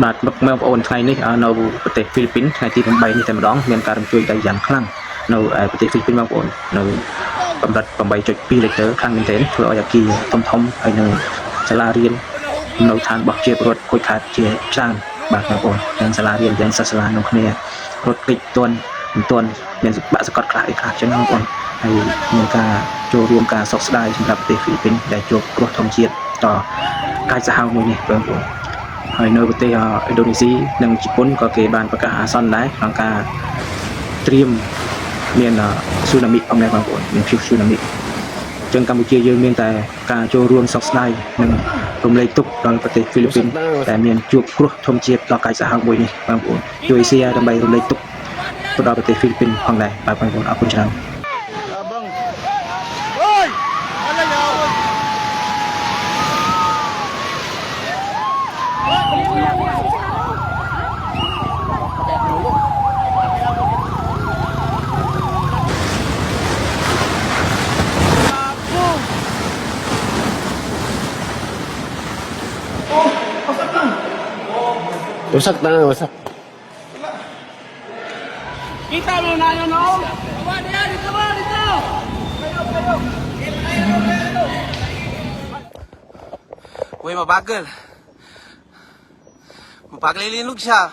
បាទមកបងប្អូនថ្ងៃនេះនៅប្រទេសហ្វីលីពីនថ្ងៃទី8នេះតែម្ដងមានការរំជួយដៃយ៉ាងខ្លាំងនៅប្រទេសហ្វីលីពីនបងប្អូននៅកម្រិត 8.2 លីត្រខ្លាំងមែនទែនធ្វើឲ្យអគារធំហើយនៅសាលារៀននៅឋានរបស់ជាពលរដ្ឋខូចខាតជាច្រើនបាទបងប្អូនទាំងសាលារៀនទាំងសិស្សសាលានៅគ្នារត់គេចមិនទាន់មានបាក់សកត់ខ្លះអីខ្លះចឹងបងប្អូនហើយមានការចូលរួមការសោកស្ដាយសម្រាប់ប្រទេសហ្វីលីពីនដែលជួបគ្រោះធម្មជាតិដ៏កាចសាហាវមួយនេះបងប្អូនហើយនៅប្រទេសឥណ្ឌូនេស៊ីនិងជប៉ុនក៏គេបានប្រកាសអាសន្នដែរក្នុងការត្រៀមមានស៊ូណាមីផងដែរបងប្អូនមានព្យុះស៊ូណាមីចឹងកម្ពុជាយើងមានតែការចូលរួមសោកស្ដាយនិងរំលែកទុក្ខដល់ប្រទេសហ្វីលីពីនដែលមានជួបគ្រោះធម្មជាតិដ៏កាចសាហាវមួយនេះបងប្អូនជួយ share ដើម្បីរំលែកទុក្ខទៅដល់ប្រទេសហ្វីលីពីនផងដែរបាទបងប្អូនអរគុណច្រើនWasak na, wasak. Kita mo na yun, no? Tama, dito! Uy, mabagal. Mapaglilinog siya.